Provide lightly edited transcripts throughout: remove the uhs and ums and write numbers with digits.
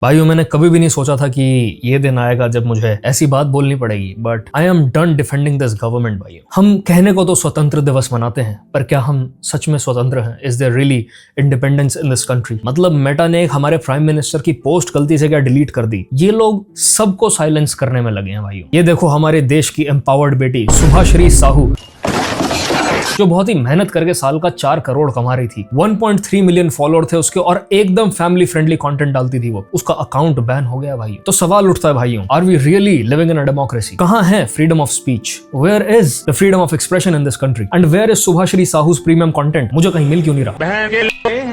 भाइयों मैंने कभी भी नहीं सोचा था कि ये दिन आएगा जब मुझे ऐसी बात बोलनी पड़ेगी, but I am done defending this government. भाइयों हम कहने को तो स्वतंत्र दिवस मनाते हैं, पर क्या हम सच में स्वतंत्र हैं? Is there really independence in this country? मतलब मेटा ने एक हमारे प्राइम मिनिस्टर की पोस्ट गलती से क्या डिलीट कर दी, ये लोग सबको साइलेंस करने में लगे हैं। भाइयों ये देखो हमारे देश की एम्पावर्ड बेटी सुभाश्री साहू, जो बहुत ही मेहनत करके साल का 4 करोड़ कमा रही थी, 1.3 मिलियन फॉलोअर थे उसके और एकदम फैमिली फ्रेंडली कंटेंट डालती थी वो, उसका अकाउंट बैन हो गया। भाई तो सवाल उठता है भाइयों, are we really living in a democracy? कहां है freedom of speech? Where is the freedom of expression in this country? And where is Subhashree Sahu's premium content? मुझे कहीं मिल क्यों नहीं रहा?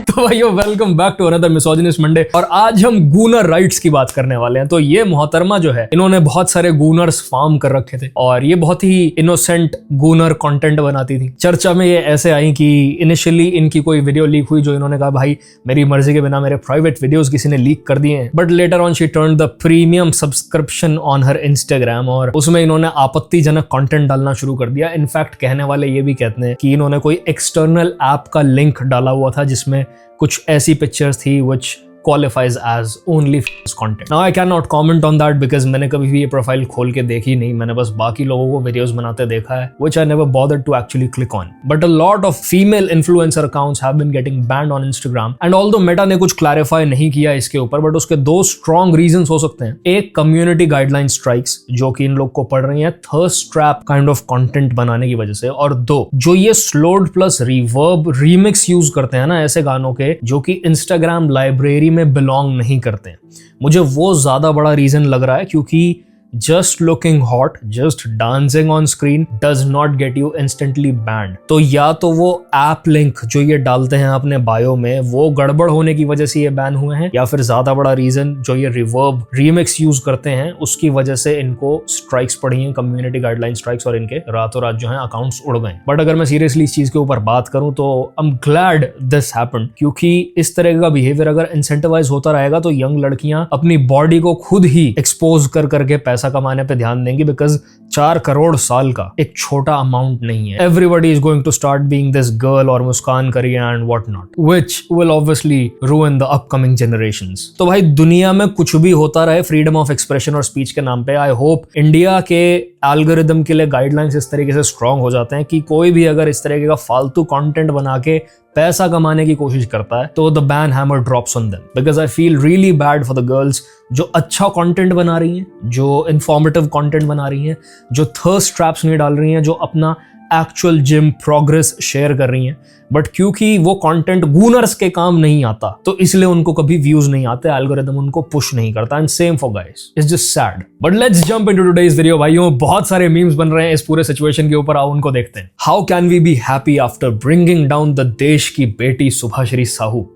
तो भाइयों welcome back to another misogynist Monday, और आज हम गूनर राइट्स की बात करने वाले हैं। तो ये मोहतरमा जो है, इन्होंने बहुत सारे गूनर्स फार्म कर रखे थे और ये बहुत ही इनोसेंट गूनर कंटेंट बनाती थी। चर्चा में ये ऐसे आई कि इनिशियली इनकी कोई वीडियो लीक हुई जो इन्होंने कहा भाई मेरी मर्जी के बिना मेरे प्राइवेट वीडियोस किसी ने लीक कर दिए हैं, but later on she turned the premium subscription on her Instagram और उसमें इन्होंने आपत्तिजनक कंटेंट डालना शुरू कर दिया। इनफैक्ट कहने वाले ये भी कहते हैं कि इन्होंने कोई एक्सटर्नल ऐप का लिंक डाला हुआ था जिसमें कुछ ऐसी पिक्चर्स थी which qualifies as only content. Now I cannot comment on that because मैंने कभी भी ये प्रोफाइल खोल के देखी नहीं, मैंने बस बाकी लोगों को वीडियोस बनाते देखा है, which I never bothered to actually click on. But a lot of female influencer accounts have been getting banned on Instagram. And although Meta ने कुछ clarify नहीं किया इसके ऊपर, but उसके 2 strong reasons हो सकते हैं। एक community guideline strikes जो कि इन लोग को पड़ रही है thirst trap kind of content बनाने की वजह से, और 2 जो ये slowed plus reverb remix use करते हैं ना ऐसे गानों के जो कि Instagram लाइब्रेरी में बिलोंग नहीं करते हैं। मुझे वो ज्यादा बड़ा रीजन लग रहा है क्योंकि just looking hot, just dancing on screen does not get you instantly band. तो या तो वो ऐप लिंक जो ये डालते हैं अपने बायो में वो गड़बड़ होने की वजह से ये बैन हुए हैं, या फिर ज्यादा बड़ा रीजन जो ये रिवर्ब रीमिक्स यूज करते हैं उसकी वजह से इनको स्ट्राइक्स पड़ी हैं, कम्युनिटी गाइडलाइन स्ट्राइक्स, और इनके रातों रात जो है अकाउंट्स उड़ गए। बट अगर मैं सीरियसली इस चीज के ऊपर बात करूं तो I am glad this happened, क्योंकि इस तरह का बिहेवियर अगर इंसेंटिवाइज होता रहेगा तो यंग लड़कियां अपनी बॉडी को खुद ही एक्सपोज कर करके पैसा कमाने पे ध्यान देंगी, बिकॉज 4 करोड़ साल का एक छोटा अमाउंट नहीं है। Everybody is going to start being this girl और मुस्कान करिए and what not, which will obviously ruin the upcoming generations. तो भाई दुनिया में कुछ भी होता रहे फ्रीडम ऑफ एक्सप्रेशन और स्पीच के नाम पे, आई होप इंडिया के एल्गोरिदम के लिए गाइडलाइंस इस तरीके से स्ट्रांग हो जाते हैं कि कोई भी अगर इस तरीके का फालतू कंटेंट बना के पैसा कमाने की कोशिश करता है तो the ban hammer drops on them, because I feel really bad for the girls जो अच्छा कंटेंट बना रही हैं, जो इंफॉर्मेटिव कंटेंट बना रही हैं, जो थर्स्ट ट्रैप्स नहीं डाल रही हैं, जो अपना एक्चुअल जिम प्रोग्रेस शेयर कर रही हैं, बट क्योंकि वो कंटेंट गूनर्स के काम नहीं आता तो इसलिए उनको कभी व्यूज नहीं आते, एल्गोरिथम उनको पुश नहीं करता। And same for guys, it's just sad. But let's jump into today's video. भाइयों बहुत सारे मीम्स बन रहे हैं इस पूरे सिचुएशन के ऊपर, आओ उनको देखते हैं। How can we be happy after bringing down the देश की बेटी Subhashree Sahu?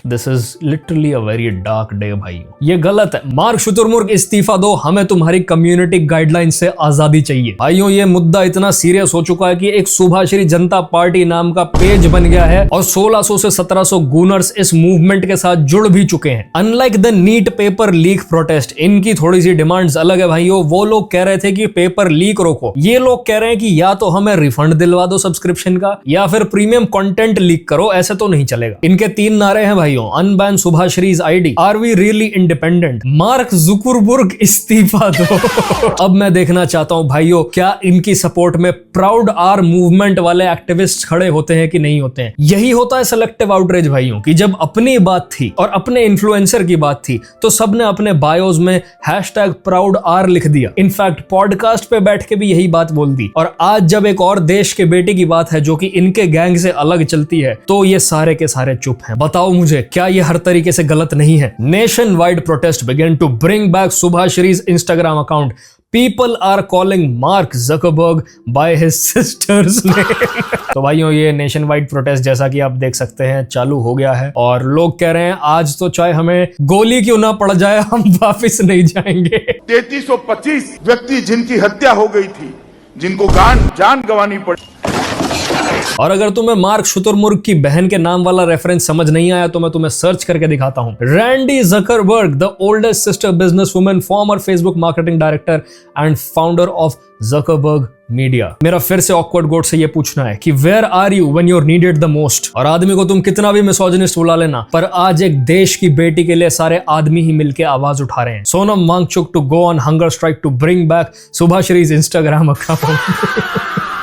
This is literally a very dark day भाई, ये गलत है। मार्क शुतुरमुर्ग इस्तीफा दो, हमें तुम्हारी कम्युनिटी गाइडलाइन से आजादी चाहिए। भाइयों ये मुद्दा इतना सीरियस हो चुका है कि एक सुभाश्री जनता पार्टी नाम का पेज बन गया है और 1600 से 1700 गूनर्स इस मूवमेंट के साथ जुड़ भी चुके हैं। Unlike the NEET paper leak protest, इनकी थोड़ी सी डिमांड्स अलग है भाइयों। वो लोग कह रहे थे कि पेपर लीक रोको, ये लोग कह रहे हैं कि या तो हमें रिफंड दिलवा दो सब्सक्रिप्शन का या फिर प्रीमियम कंटेंट लीक करो, ऐसे तो नहीं चलेगा। इनके 3 नारे हैं भाइयों, unban Subhashree's ID, are we really independent, Mark Zuckerberg इस्तीफा दो। अब मैं देखना चाहता हूं भाइयों क्या इनकी सपोर्ट में प्राउड आर मूवमेंट वाले एक्टिविस्ट खड़े होते हैं कि नहीं होते हैं। यही होता है सेलेक्टिव आउटरीच भाइयों, कि जब अपनी बात थी और अपने इन्फ्लुएंसर की बात थी तो सबने अपने बायोज में #ProudR लिख दिया। इनफैक्ट पॉडकास्ट पे बैठ के भी यही बात बोल दी, और आज जब एक और देश के बेटी की बात है जो कि इनके गैंग से अलग चलती है तो ये सारे के सारे चुप हैं। बताओ मुझे क्या ये हर तरीके से गलत नहीं है? Nation wide protest began to bring back Subhashree's Instagram account. People are calling Mark Zuckerberg by his sister's name। तो भाइयों ये नेशन वाइड प्रोटेस्ट जैसा कि आप देख सकते हैं चालू हो गया है, और लोग कह रहे हैं आज तो चाहे हमें गोली क्यों ना पड़ जाए हम वापिस नहीं जाएंगे। 3325 व्यक्ति जिनकी हत्या हो गई थी, जिनको जान गंवानी पड़ी, और अगर तुम्हें मार्क शुतुरमुर्ग की बहन के नाम वाला रेफरेंस समझ नहीं आया तो मैं तुम्हें सर्च करके दिखाता हूं। Randy Zuckerberg, the oldest sister business woman, farmer Facebook marketing director and founder of Zuckerberg media. मेरा फिर से ऑकवर्ड गोट से ये पूछना है कि where are you when you're needed the most. और आदमी को तुम कितना भी मिसोजिनिस्ट बुला लेना, पर आज एक देश की बेटी के लिए सारे आदमी ही मिलके आवाज उठा रहे हैं। Sonam Wangchuk to go on hunger strike to bring back Subhashree's Instagram account.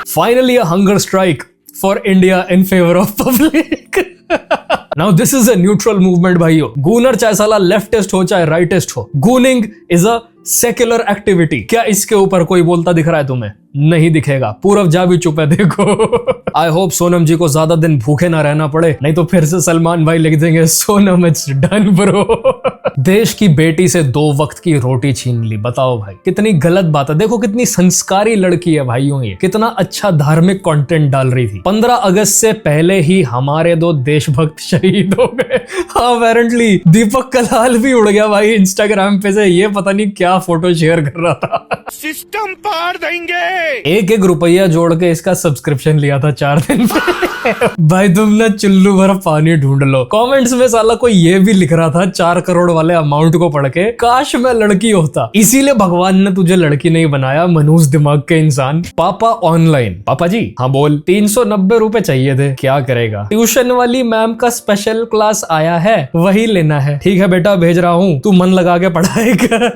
Finally a hunger strike for India in favor of public. Now this is a neutral movement भाइयों। गूनर चाहे साला लेफ्टिस्ट हो चाहे राइटिस्ट हो, गूनिंग इज अ सेक्युलर एक्टिविटी। क्या इसके ऊपर कोई बोलता दिख रहा है तुम्हें? नहीं दिखेगा। पूरब जा भी चुप है देखो। आई होप सोनम जी को ज्यादा दिन भूखे ना रहना पड़े, नहीं तो फिर से सलमान भाई लिख देंगे सोनम इट्स डन ब्रो। देश की बेटी से 2 वक्त की रोटी छीन ली, बताओ भाई कितनी गलत बात है। देखो कितनी संस्कारी लड़की है भाइयों, ये कितना अच्छा धार्मिक कंटेंट डाल रही थी। 15 अगस्त से पहले ही हमारे 2 देशभक्त शहीद हो गए। अपेरेंटली दीपक कलाल भी उड़ गया भाई इंस्टाग्राम पे से, ये पता नहीं क्या फोटो शेयर कर रहा था। सिस्टम पार देंगे। 1-1 रुपया जोड़ के इसका सब्सक्रिप्शन लिया था 4 दिन में। भाई तुम ना चुल्लू भर पानी ढूंढ लो। कमेंट्स में साला कोई ये भी लिख रहा था 4 करोड़ वाले अमाउंट को पढ़ के, काश मैं लड़की होता, इसीलिए भगवान ने तुझे लड़की नहीं बनाया, मनूस दिमाग के इंसान। पापा ऑनलाइन। पापा जी हाँ बोल। 390 रुपए चाहिए थे, क्या करेगा? ट्यूशन वाली मैम का स्पेशल क्लास आया है, वही लेना है। ठीक है बेटा भेज रहा हूँ, तू मन लगा के पढ़ाई कर।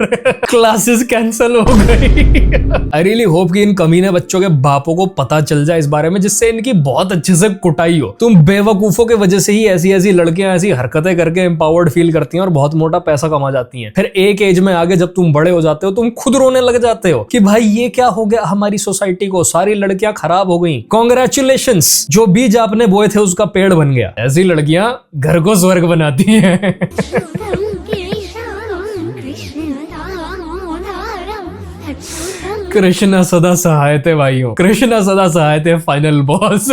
क्लासेस कैंसिल हो गई। आई रियली होप कि इन कमीने बच्चों के बापों को पता चल जाए इस बारे में, जिससे इनकी बहुत अच्छे से कुटाई हो। तुम बेवकूफों के वजह से ही ऐसी ऐसी लड़कियां ऐसी हरकतें करके एम्पावर्ड फील करती हैं और बहुत मोटा पैसा कमा जाती हैं। फिर एक एज में आगे जब तुम बड़े हो जाते हो, तुम खुद रोने लग जाते हो कि भाई ये क्या हो गया हमारी सोसाइटी को, सारी लड़कियां खराब हो गई। कांग्रेचुलेशंस, जो बीज आपने बोए थे उसका पेड़ बन गया। ऐसी लड़कियां घर को स्वर्ग बनाती हैं। कृष्णा सदा सहायते भाइयों, कृष्णा सदा सहायते फाइनल बॉस।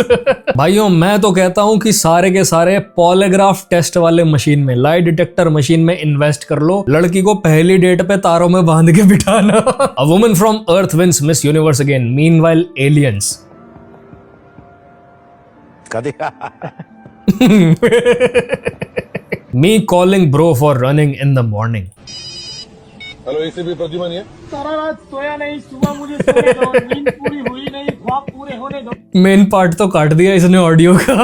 भाइयों मैं तो कहता हूं कि सारे के सारे पॉलीग्राफ टेस्ट वाले मशीन में, लाई डिटेक्टर मशीन में इन्वेस्ट कर लो। लड़की को पहली डेट पे तारों में बांध के बिठाना। A woman from earth wins Miss Universe again, meanwhile aliens. Me calling bro for running in the morning. Hello ACP Pradyuman है। सारा रात सोया नहीं, सुबह मुझे सोने दो, नींद पूरी हुई नहीं, ख्वाब पूरे होने दो। मेन पार्ट तो काट दिया इसने ऑडियो का।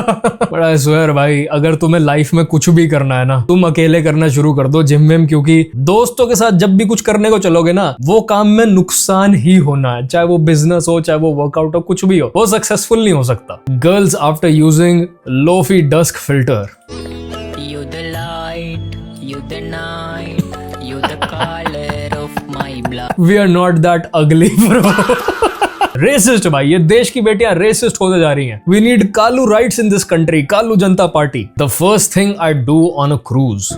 बड़ा स्वेयर भाई, अगर तुम्हें लाइफ में कुछ भी करना है ना, तुम अकेले करना शुरू कर दो जिम में, क्योंकि दोस्तों के साथ जब भी कुछ करने को चलोगे ना, वो काम में नुकसान ही होना है। चाहे वो बिजनेस हो, चाहे वो वर्कआउट हो, कुछ भी हो, वो सक्सेसफुल नहीं हो सकता। Girls after using lofi dusk filter. You the light, you the night, you the color of my blood. We are not that ugly bro. Racist भाई, ये देश की बेटियां रेसिस्ट होते जा रही हैं। We need Kalu rights in this country, Kalu Janata Party. The first thing I do on a cruise.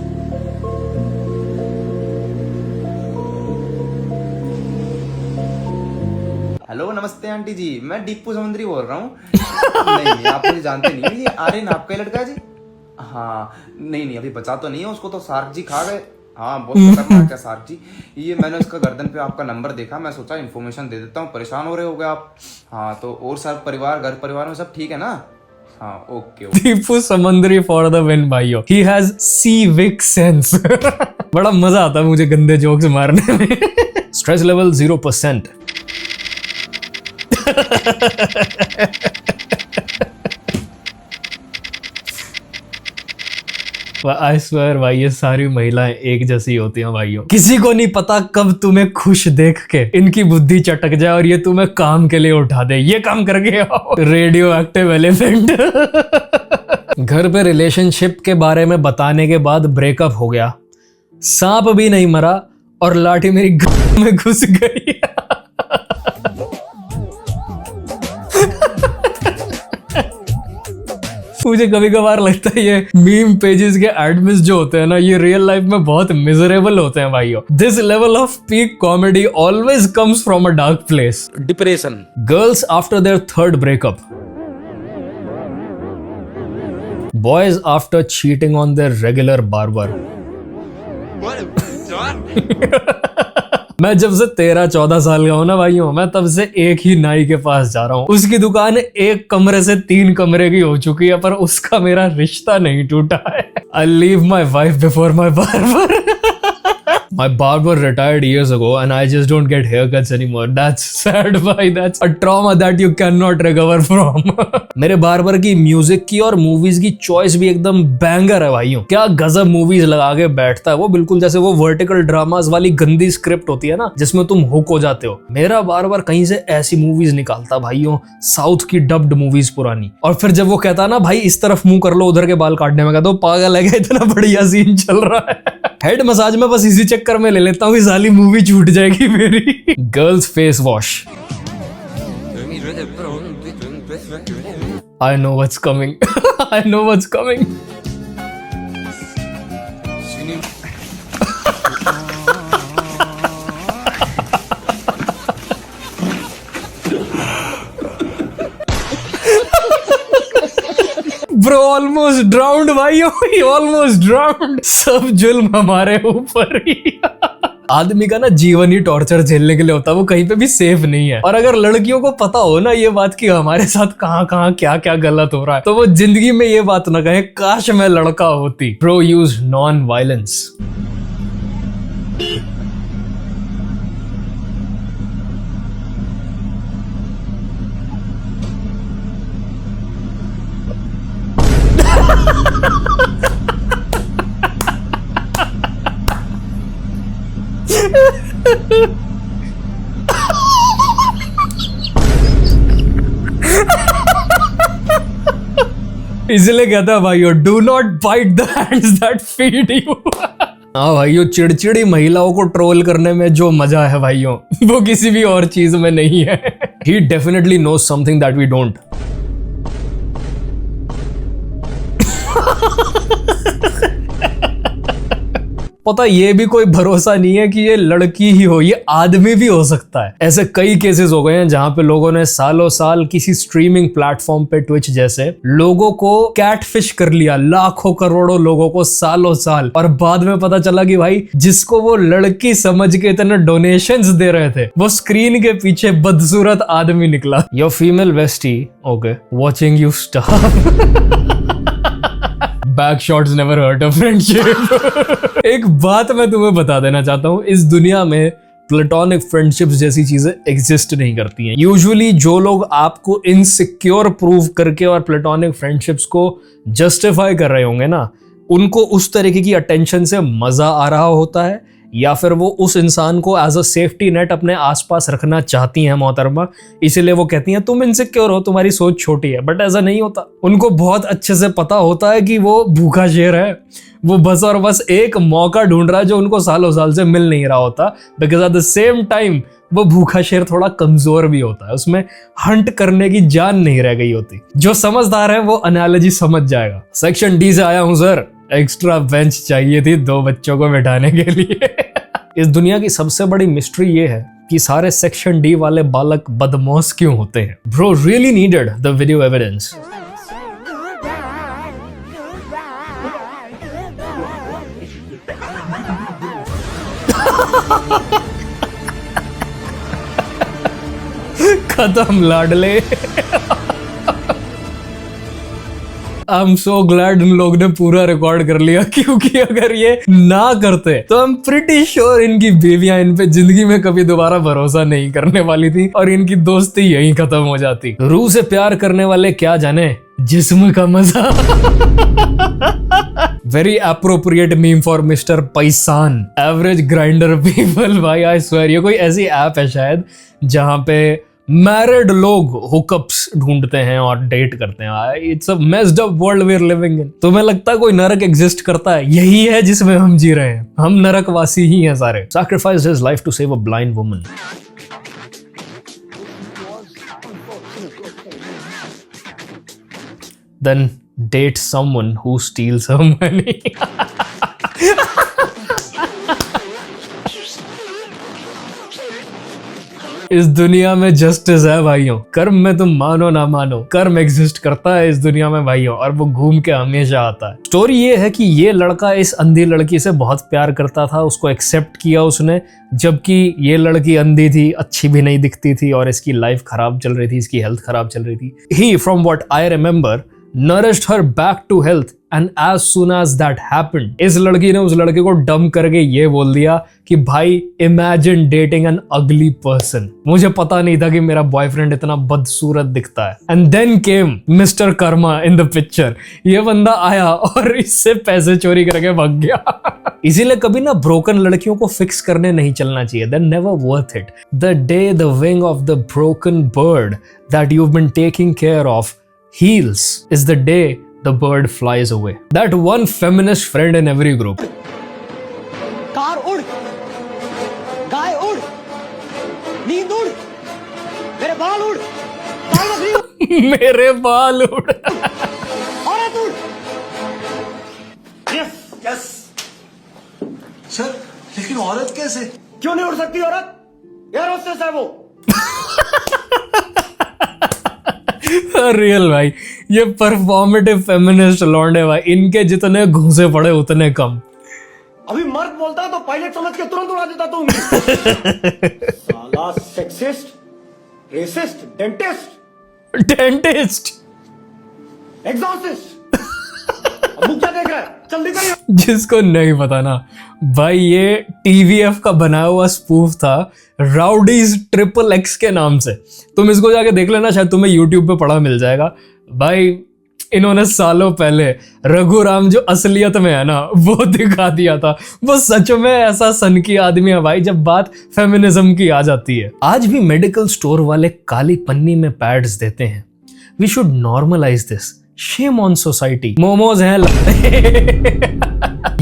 Hello नमस्ते आंटी जी, मैं दीपू समुद्री बोल रहा हूँ। नहीं आप मुझे जानते नहीं, ये आर्यन आपका ही लड़का है जी? हाँ नहीं अभी बचा तो नहीं है, उसको तो सार्क जी खा गए। हाँ बहुत खतरनाक है सार्क जी। ये मैंने उसका गर्दन पे आपका नंबर देखा, मैं सोचा इन्फॉर्मेशन दे देता हूँ, परेशान हो रहे हो गए आप। हाँ तो और सब परिवार, घर परिवार में सब ठीक है ना? हाँ ओके। दीपू समंदरी फॉर द विन भाइयों, he has civic sense। बड़ा मजा आता है मुझे गंदे जोक्स मारने में। Stress level 0%। आई स्वेयर भाई, ये सारी महिलाएं एक जैसी होती हैं भाइयों। किसी को नहीं पता कब तुम्हें खुश देख के इनकी बुद्धि चटक जाए और ये तुम्हें काम के लिए उठा दे। ये काम करके आओ, रेडियो एक्टिव एलिफेंट। घर पे रिलेशनशिप के बारे में बताने के बाद ब्रेकअप हो गया, सांप भी नहीं मरा और लाठी मेरी गाल में घुस गई। मुझे कभी कभार लगता है ये मीम पेजेस के एडमिन्स जो होते हैं ना, ये रियल लाइफ में बहुत मिजरेबल होते हैं भाइयों। This level off peak comedy always comes from a dark place. Depression. Girls after their third breakup, boys after cheating on their regular barber. मैं जब से 13-14 साल का हूं ना भाइयों, मैं तब से एक ही नाई के पास जा रहा हूँ। उसकी दुकान एक कमरे से 3 कमरे की हो चुकी है, पर उसका मेरा रिश्ता नहीं टूटा है। I leave my wife before my barber. My barber retired years ago and I just don't get haircuts anymore. That's sad, bhai. That's a trauma that you cannot recover from. मेरे बार्बर की music की और movies की choice भी एकदम banger है भाइयों। क्या गजब मूवीज लगा के बैठता है वो, बिल्कुल जैसे वो वर्टिकल ड्रामास वाली गंदी स्क्रिप्ट होती है ना, जिसमें तुम हुक हो जाते हो। मेरा बार्बर कहीं से ऐसी मूवीज निकालता भाइयों, साउथ की डब्ड मूवीज पुरानी। और फिर जब वो कहता ना भाई इस तरफ मुंह कर लो उधर के बाल काटने में, कहता हूँ पागल है, इतना बढ़िया सीन चल रहा है। हेड मसाज में बस इसी चक्कर में ले लेता हूँ कि साली मूवी छूट जाएगी मेरी। Girls face wash. I know what's coming. I know what's coming. Bro almost drowned भाइयों, he almost drowned. सब जुल्म हमारे ऊपर ही। आदमी का ना जीवन ही टॉर्चर झेलने के लिए होता है, वो कहीं पे भी सेफ नहीं है। और अगर लड़कियों को पता हो ना ये बात कि हमारे साथ कहाँ कहाँ क्या क्या गलत हो रहा है, तो वो जिंदगी में ये बात ना कहे काश मैं लड़का होती। Pro use non violence. इसलिए कहता है भाइयों, do not bite the hands that feed you. हाँ भाइयों, चिड़चिड़ी महिलाओं को ट्रोल करने में जो मजा है भाइयों, वो किसी भी और चीज में नहीं है। He definitely knows something that we don't. पता ये भी कोई भरोसा नहीं है कि ये लड़की ही हो, ये आदमी भी हो सकता है। ऐसे कई केसेस हो गए हैं जहां पे लोगों ने सालों साल किसी स्ट्रीमिंग प्लेटफॉर्म पे, ट्विच जैसे, लोगों को कैटफिश कर लिया, लाखों करोड़ों लोगों को सालों साल, और बाद में पता चला कि भाई जिसको वो लड़की समझ के इतने डोनेशंस दे रहे थे, वो स्क्रीन के पीछे बदसूरत आदमी निकला। Your female westie, okay, watching you star. Back shots never hurt a friendship. एक बात मैं तुम्हें बता देना चाहता हूँ, इस दुनिया में प्लेटोनिक फ्रेंडशिप्स जैसी चीजें एग्जिस्ट नहीं करती हैं। यूजुअली जो लोग आपको इनसिक्योर प्रूव करके और प्लेटोनिक फ्रेंडशिप्स को जस्टिफाई कर रहे होंगे ना, उनको उस तरीके की अटेंशन से मजा आ रहा होता है, या फिर वो उस इंसान को एज अ सेफ्टी नेट अपने आसपास रखना चाहती हैं मोहतरमा, इसीलिए वो कहती हैं तुम इनसिक्योर हो, तुम्हारी सोच छोटी है। बट ऐसा नहीं होता, उनको बहुत अच्छे से पता होता है कि वो भूखा शेर है, वो बस और बस एक मौका ढूंढ रहा है जो उनको सालों साल से मिल नहीं रहा होता। Because at the same time वो भूखा शेर थोड़ा कमजोर भी होता है, उसमें हंट करने की जान नहीं रह गई होती। जो समझदार है वो एनालॉजी समझ जाएगा। सेक्शन डी से आया हूं सर, एक्स्ट्रा बेंच चाहिए थी 2 बच्चों को बैठाने के लिए। इस दुनिया की सबसे बड़ी मिस्ट्री ये है कि सारे सेक्शन डी वाले बालक बदमाश क्यों होते हैं। Bro really needed the video evidence. खत्म लाडले। आई एम सो ग्लैड उन लोग ने पूरा रिकॉर्ड कर लिया, क्योंकि अगर ये ना करते तो आई एम प्रीटी श्योर इनकी बेबियां इन पे जिंदगी में कभी दोबारा भरोसा नहीं करने वाली थी और इनकी दोस्ती यहीं खत्म हो जाती। रूह से प्यार करने वाले क्या जाने जिस्म का मजा। Very appropriate meme for mister पैसान, एवरेज ग्राइंडर पीपल। भाई आई स्वेयर ये कोई ऐसी ऐप है शायद जहां पे मैरिड लोग हुकअप्स ढूंढते हैं और डेट करते हैं। It's a messed up world we are living in. तुम्हें लगता है कोई नरक एग्जिस्ट करता है? यही है जिसमें हम जी रहे हैं, हम नरकवासी ही हैं सारे। Sacrificed his life to save a blind woman. Then date someone who steals her money. इस दुनिया में जस्टिस है भाइयों, कर्म में तुम मानो ना मानो, कर्म एग्जिस्ट करता है इस दुनिया में भाइयों, और वो घूम के हमेशा आता है। स्टोरी ये है कि ये लड़का इस अंधी लड़की से बहुत प्यार करता था, उसको एक्सेप्ट किया उसने, जबकि ये लड़की अंधी थी, अच्छी भी नहीं दिखती थी और इसकी लाइफ खराब चल रही थी, इसकी हेल्थ खराब चल रही थी। He, from what I remember, nourished her back to health, and as soon as that happened, इस लड़की ने उस लड़के को डंप करके ये बोल दिया कि भाई imagine dating an ugly person। मुझे पता नहीं था कि मेरा बॉयफ्रेंड इतना बदसूरत दिखता है। And then came Mr. Karma in the picture। ये बंदा आया और इससे पैसे चोरी करके भाग गया। इसीलिए कभी ना ब्रोकन लड़कियों को फिक्स करने नहीं चलना चाहिए। They're never worth it। The day the wing of the broken bird that you've been taking care of heals is the day the bird flies away। That one feminist friend in every group। Car उड़, गाय उड़, नींद उड़, मेरे बाल उड़, बाल बकरी उड़, मेरे बाल उड़। औरत उड़। यस यस सर, लेकिन औरत कैसे? क्यों नहीं उड़ सकती औरत? एयर होस्टेस है वो। रियल भाई, ये परफॉर्मेटिव फेमिनिस्ट लौंडे भाई, इनके जितने घूंसे पड़े उतने कम। अभी मर्द बोलता तो पायलट समझ के तुरंत उड़ा देता तू। साला सेक्सिस्ट, रेसिस्ट, डेंटिस्ट, एग्जॉस्टिस्ट। अब क्या देख रहा है? जल्दी करिए। जिसको नहीं पता ना भाई, ये टीवीएफ का बनाया हुआ स्पूफ था राउडीज XXX के नाम से। तुम इसको जाके देख लेना, शायद तुम्हें यूट्यूब पे पड़ा मिल जाएगा भाई। इन्होंने सालों पहले रघुराम जो असलियत में है ना वो दिखा दिया था। वो सच में ऐसा सनकी आदमी है भाई जब बात फेमिनिज्म की आ जाती है। आज भी मेडिकल स्टोर वाले काली पन्नी में पैड्स देते हैं। We should normalise this. Shame on society. Momos हैं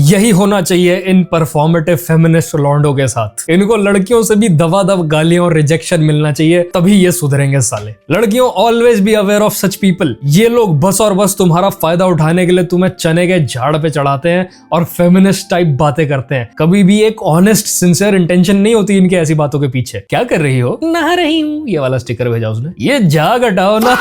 यही होना चाहिए इन परफॉर्मेटिव फेमिनिस्ट लॉन्डो के साथ। इनको लड़कियों से भी दबादब गालियां और रिजेक्शन मिलना चाहिए, तभी ये सुधरेंगे साले। लड़कियों, always be aware of such people. ये लोग बस और बस तुम्हारा फायदा उठाने के लिए तुम्हें चने के झाड़ पे चढ़ाते हैं और फेमिनिस्ट टाइप बातें करते हैं। कभी भी एक ऑनेस्ट सिंसियर इंटेंशन नहीं होती इनकी ऐसी बातों के पीछे। क्या कर रही हो? नहा रही हूँ। ये वाला स्टिकर भेजा उसने। ये जाग हटाओ ना।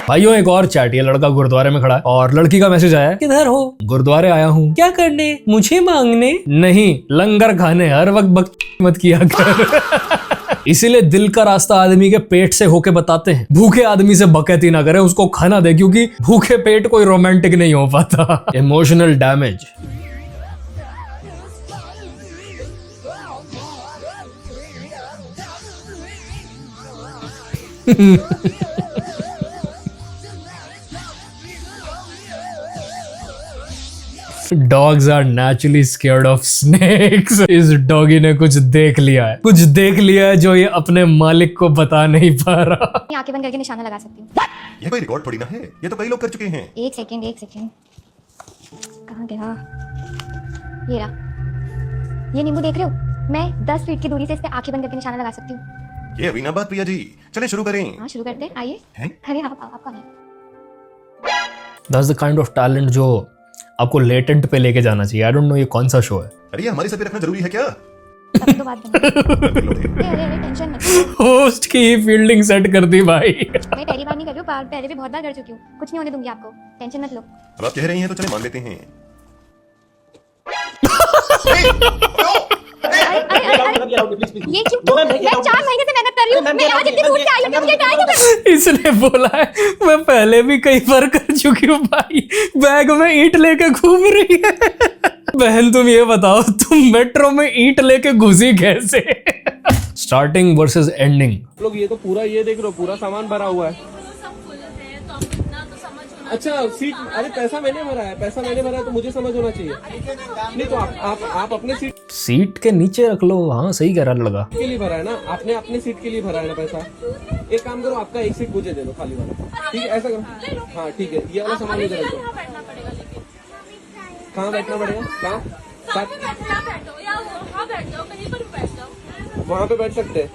भाइयों, एक और चैट। ये लड़का गुरुद्वारे में खड़ा है और लड़की का मैसेज आया, किधर हो? गुरुद्वारे आया हूँ। क्या करने? मुझे मांगने? नहीं, लंगर खाने। हर वक्त बक मत किया कर। इसीलिए दिल का रास्ता आदमी के पेट से होके बताते हैं। भूखे आदमी से बकैती ना करे, उसको खाना दे, क्योंकि भूखे पेट कोई रोमांटिक नहीं हो पाता। Emotional damage. Dogs are naturally scared of snakes। इस डॉगी ने कुछ देख लिया है, कुछ देख लिया है जो ये अपने मालिक को बता नहीं पा रहा। आंखें बंद करके निशाना लगा सकती हूँ। ये कोई रिकॉर्ड थोड़ी ना है, ये तो कई लोग कर चुके हैं। एक सेकंड कहाँ गया? ये रहा। ये नींबू देख रहे हो? मैं 10 फीट की दूरी से इस पे आंखें बंद करके निशाना लगा सकती हूँ। ये अभी ना बात प्रिया जी, चले शुरू करें। हाँ शुरू करते हैं, आइए। अरे आपका नहीं। That's the kind of talent जो आपको लेटेंट पे लेके जाना चाहिए। आई डोंट नो ये कौन सा शो है। अरे ये हमारी सब पे रखना जरूरी है क्या? तभी तो बात अरे टेंशन मत। होस्ट की फील्डिंग सेट कर दी भाई। मैं पहली बार नहीं कर रही हूँ, पहले भी बहुत बार कर चुकी हूँ। कुछ नहीं होने दूंगी आपको, टेंशन मत लो। अब आप कह रही हैं तो चले मान लेते हैं। ये क्यों? मैं 4 महीने से मेहनत कर रही हूँ। मैं आज इतनी दूर से आई हूँ, मुझे ट्राई कर। इसने बोला है मैं पहले भी कई बार कर चुकी हूँ भाई। बैग में ईंट लेके घूम रही है। बहन तुम ये बताओ, तुम मेट्रो में ईंट लेके घुसी कैसे? Starting versus ending. लोग ये तो पूरा ये देख लो, पूरा सामान भरा हुआ है। अच्छा सीट, अरे पैसा मैंने भरा है तो मुझे समझ होना चाहिए। नहीं तो आप अपने सीट के नीचे रख लो। हाँ सही कह रहा लड़का। के लिए भरा है ना आपने, अपने सीट के लिए भरा है ना पैसा। एक काम करो, आपका एक सीट मुझे दे दो खाली वाला। ठीक है, ऐसा करो। हाँ ठीक है, ये वाला सामान इधर रख दो। कहाँ बैठना पड़ेगा? कहाँ? वहाँ पे बैठ सकते हैं।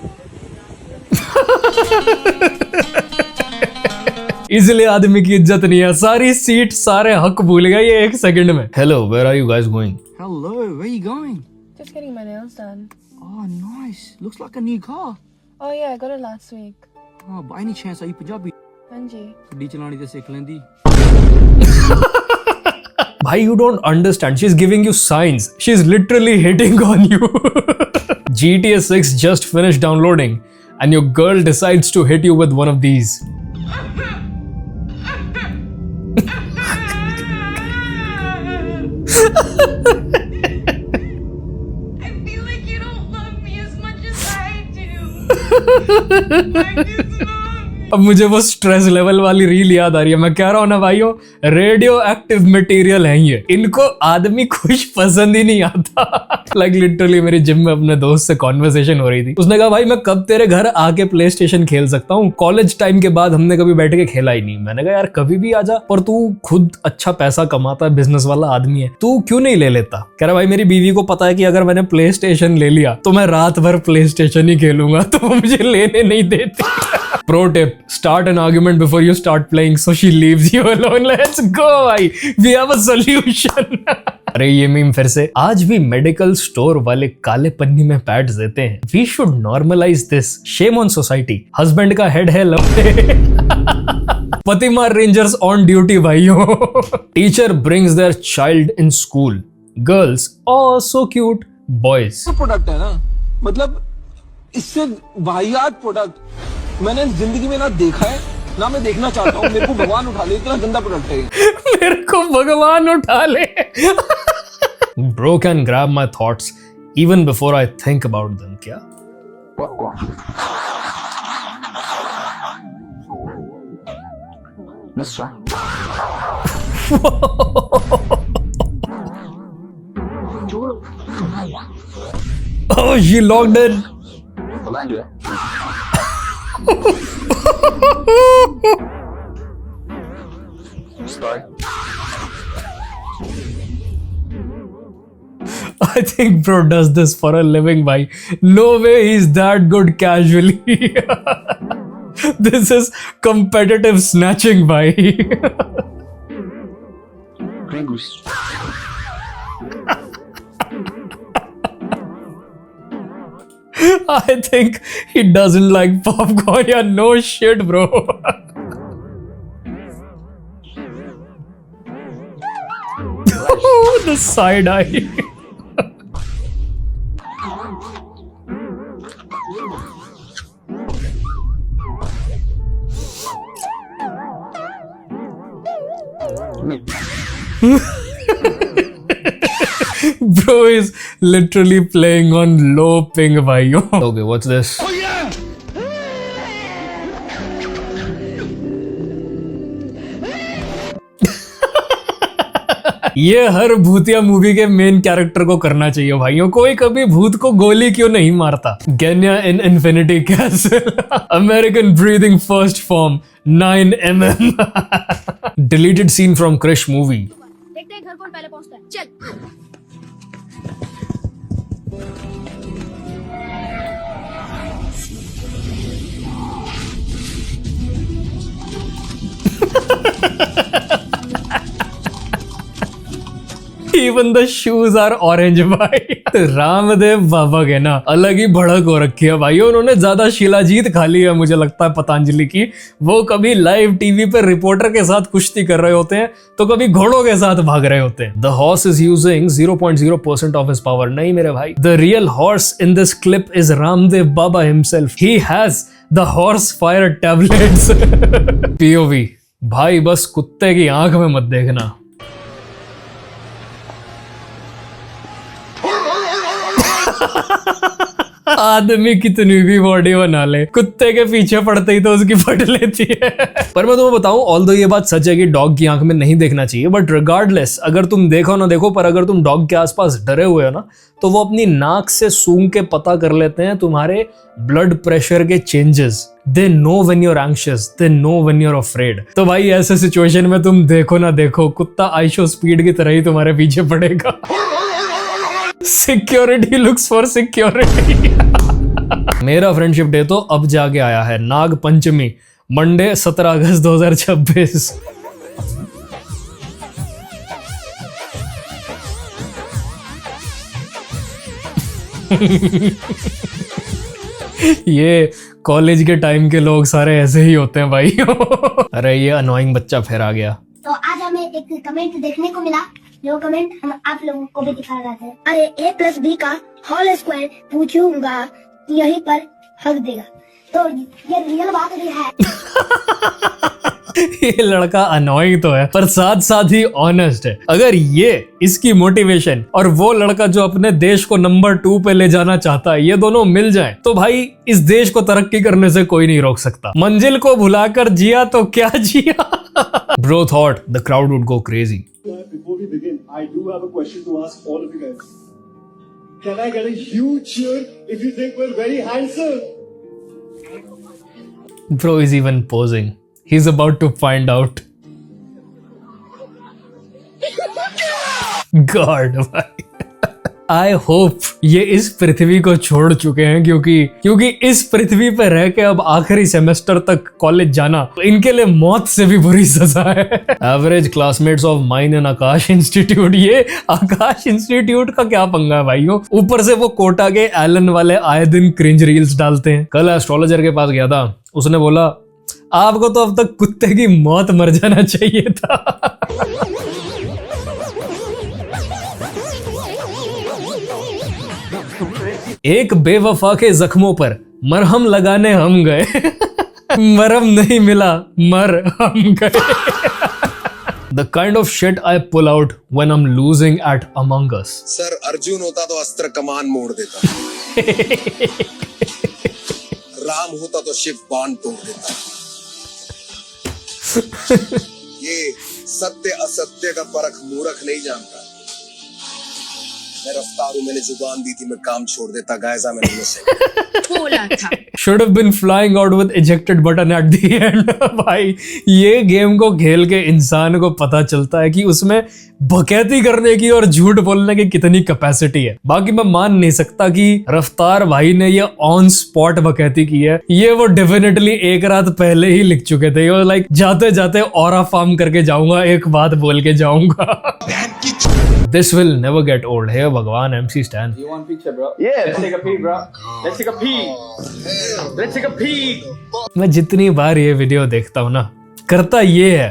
इसलिए आदमी की इज्जत नहीं है। सारी सीट सारे हक भूल गया ये 1 सेकंड में। Hello, where are you guys going? Hello, where are you going? Just getting my nails done. Oh, nice. Looks like a new car. Oh yeah, I got it last week. Oh, by any chance are you Punjabi? हाँ जी. ਗੱਡੀ ਚਲਾਣੀ ਤੇ ਸਿੱਖ ਲੈਂਦੀ. Bhai, you don't understand. She's giving you signs. She's literally hitting on you. GTA 6 just finished downloading, and your girl decides to hit you with one of these. I feel like you don't love me as much as I do. I just love you. अब मुझे वो stress level वाली reel याद आ रही है. मैं कह रहा हूं ना भाइयों, रेडियो एक्टिव मटेरियल है ये. इनको आदमी कुछ पसंद ही नहीं आता. लाइक लिटरली मेरी जिम में अपने दोस्त से कॉन्वर्सेशन हो रही थी. उसने कहा भाई मैं कब तेरे घर आके प्ले स्टेशन खेल सकता हूँ. कॉलेज टाइम के बाद हमने कभी बैठ के खेला ही नहीं. मैंने कहा यार कभी भी आजा, पर तू खुद अच्छा पैसा कमाता है, बिजनेस वाला आदमी है, तू क्यों नहीं ले लेता. कह रहा भाई मेरी बीवी को पता है कि अगर मैंने प्ले स्टेशन ले लिया तो मैं रात भर प्ले स्टेशन ही खेलूंगा, तो वो मुझे लेने नहीं देती. Pro tip: start an argument before you start playing so she leaves you alone. Let's go, भाई. We have a solution. अरे ये मीम फिर से. आज भी मेडिकल स्टोर वाले काले पन्नी में पैड्स देते हैं. We should normalize this. Shame on society. Husband का हेड है लंबे. पतिमार रेंजर्स ऑन ड्यूटी भाइयों. Teacher brings their child in school. Girls, oh so cute. Boys. Product है ना, मतलब इससे वाहियात प्रोडक्ट मैंने जिंदगी में ना देखा है ना मैं देखना चाहता हूँ. मेरे को भगवान उठा ले, इतना गंदा प्रोडक्ट है. मेरे को भगवान उठा ले. Bro can grab my thoughts even before I think about them. क्या? Oh, she logged in. I think bro does this for a living, bhai. No way he's that good casually. This is competitive snatching, bhai. I think he doesn't like popcorn. Yeah, no shit, bro. The side eye. Bro is literally playing on low ping, bhaiyo. Okay, what's this? Oh yeah! ये हर भूतिया movie के main character को करना चाहिए भाइयों. कोई कभी भूत को गोली क्यों नहीं मारता. Genya in Infinity Castle. American breathing first form 9mm. Deleted scene from Krrish movie. देखते हैं घर कौन पहले पहुंचता है. चल. Even the shoes are orange, भाई. रामदेव बाबा के ना अलग ही भड़क हो रखी है भाई. उन्होंने ज्यादा शिलाजीत खा ली है मुझे लगता है पतंजलि की. वो कभी लाइव टीवी पर रिपोर्टर के साथ कुश्ती कर रहे होते हैं तो कभी घोड़ों के साथ भाग रहे होते हैं. The horse is using 0.0% of his power. नहीं मेरे भाई. The real horse in this clip is Ramdev Baba himself. He has the horse fire tablets. POV. भाई बस कुत्ते की आंख में मत देखना. आदमी कितनी भी बॉडी बना ले, कुत्ते के पीछे पड़ते ही तो उसकी फट लेती है. पर मैं तुम्हें बताऊं, ऑल्दो ये बात सच है कि डॉग की आंख में नहीं देखना चाहिए, बट रिगार्डलेस अगर तुम देखो ना देखो, पर अगर तुम डॉग के आसपास डरे हुए हो ना, तो वो अपनी नाक से सूंघ के पता कर लेते हैं तुम्हारे ब्लड प्रेशर के changes. They know when you're anxious, they know when you're afraid. तो भाई ऐसे सिचुएशन में तुम देखो ना देखो, कुत्ता आइशो स्पीड की तरह ही तुम्हारे पीछे पड़ेगा. Security looks for security. मेरा फ्रेंडशिप डे तो अब जाके आया है. नाग पंचमी, मंडे 17 अगस्त 2026. ये कॉलेज के टाइम के लोग सारे ऐसे ही होते हैं भाई। अरे ये अनोइंग बच्चा फिर आ गया। तो आज हमें एक कमेंट देखने को मिला, जो कमेंट हम आप लोगों को भी दिखा रहा था। अरे a+b का होल स्क्वायर पूछूंगा, यहीं पर हक देगा। तो ये रियल बात भी है। ये लड़का अनोइंग तो है पर साथ साथ ही ऑनेस्ट है। अगर ये इसकी मोटिवेशन और वो लड़का जो अपने देश को नंबर 2 पे ले जाना चाहता है, ये दोनों मिल जाएं, तो भाई इस देश को तरक्की करने से कोई नहीं रोक सकता। मंजिल को भुलाकर जिया तो क्या जिया। Bro thought the crowd would go crazy. Before we begin, I do have a question to ask all of you guys. Can I get a huge cheer if you think we're very handsome? Bro is even posing. He's about to find out. God भाई। I hope ये इस पृथ्वी को छोड़ चुके हैं, क्योंकि इस पृथ्वी पे रह के अब आखिरी सेमेस्टर तक कॉलेज जाना तो इनके लिए मौत से भी बुरी सजा है। Average classmates of mine in Akash institute. ये आकाश इंस्टीट्यूट का क्या पंगा है भाइयों। ऊपर से वो कोटा के एलन वाले आए दिन क्रिंज रील्स डालते हैं। कल एस्ट्रोलॉजर के पास गया था, उसने बोला आपको तो अब तक कुत्ते की मौत मर जाना चाहिए था। एक बेवफा के जख्मों पर मरहम लगाने हम गए। मरहम नहीं मिला, मर हम गए। The kind of shit I pull out when I'm losing at Among Us. Sir Arjun होता तो अस्त्र कमान मोड़ देता, राम होता तो शिव बाण तोड़ देता। ये सत्य असत्य का परख मूर्ख नहीं जानता। मैं रफ्तार हूं, मैंने जुबान दी थी, मैं काम छोड़ देता। गायजा मैंने मुझसे बोला था। Should have been flying out with ejected button at the end। भाई ये गेम को खेल के इंसान को पता चलता है कि उसमें बकैती करने की और झूठ बोलने की कितनी कैपेसिटी है। बाकी मैं मान नहीं सकता कि रफ्तार भाई ने ये ऑन स्पॉट बकैती की है। ये वो डेफिनेटली एक रात पहले ही लिख चुके थे। वो लाइक जाते जाते ऑरा फार्म करके जाऊंगा, एक बात बोल के जाऊंगा। This will never get old. Hey भगवान MC Stan. You want picture, bro? Yeah. Let's take a peek, bro. Let's take a peek. Let's take a peek. मैं जितनी बार ये वीडियो देखता हूँ ना, करता ये है,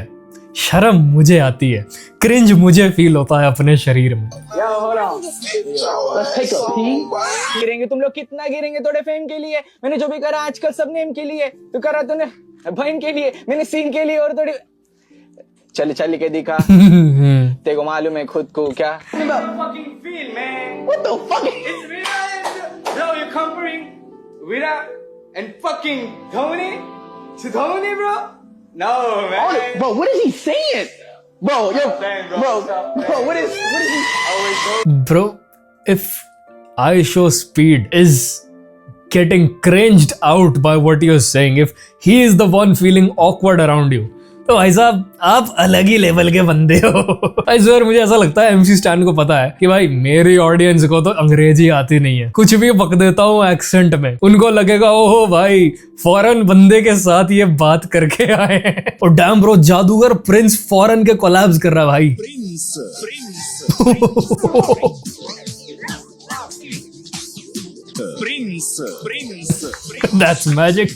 शर्म मुझे आती है, क्रिंज मुझे फील होता है अपने शरीर में। Yeah, hold on. Let's take a peek. गिरेंगे तुम लोग कितना गिरेंगे थोड़े फेम के लिए। मैंने जो भी करा आजकल सब नेम के लिए, तो करा तूने बहन के लिए, मैंने सीन के लिए और थोड़ी चल चल के दिखा। तेरे को मालूम है खुद को क्या। Fucking feel, man. What the fuck? It's Virat. Bro, you're comparing Virat and fucking Dhoni to Dhoni, bro? No, man. Bro, what is he saying? Bro, what is he? Bro, if I Show Speed is getting cringed out by what you're saying, if he is the one feeling awkward around you, तो भाई साहब आप अलग ही level के बंदे हो। इस बार मुझे ऐसा लगता है MC Stan को पता है कि भाई मेरी ऑडियंस को तो अंग्रेजी आती नहीं है, कुछ भी बक देता हूँ एक्सेंट में, उनको लगेगा ओहो भाई फॉरेन बंदे के साथ ये बात करके आए हैं। और डैम ब्रो, जादूगर प्रिंस फॉरेन के कोलैब्स कर रहा है भाई। That's magic।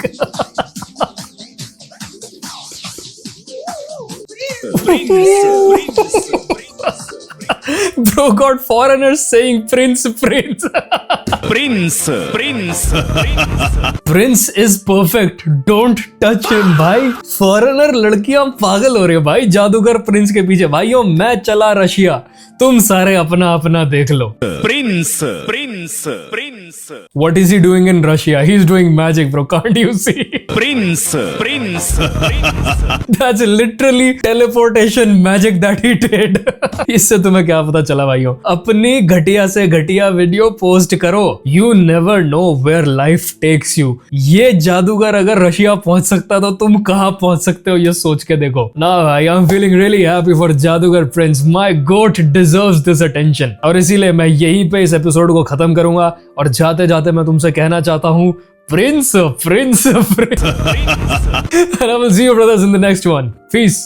Bro got foreigners saying prince, prince. Prince is perfect. Don't touch him भाई। फॉरेनर लड़कियां पागल हो रही है भाई जादूगर प्रिंस के पीछे। भाइयों मैं चला रशिया, तुम सारे अपना अपना देख लो। Prince. What is he doing in Russia? He's doing magic, bro. Can't you see? Prince. That's literally teleportation magic that he did. इससे तुम्हें क्या पता चला भाइयों? अपनी घटिया से घटिया वीडियो पोस्ट करो। You never know where life takes you. ये जादूगर अगर रशिया पहुंच सकता तो तुम कहां पहुंच सकते हो ये सोच के देखो। Now I'm feeling really happy for जादूगर Prince. My goat deserves this attention. और इसीलिए मैं यहीं पे इस एपिसोड को खत्म करूंगा और जाते जाते मैं तुमसे कहना चाहता हूं Prince. And I will see you brothers in the next one. Peace.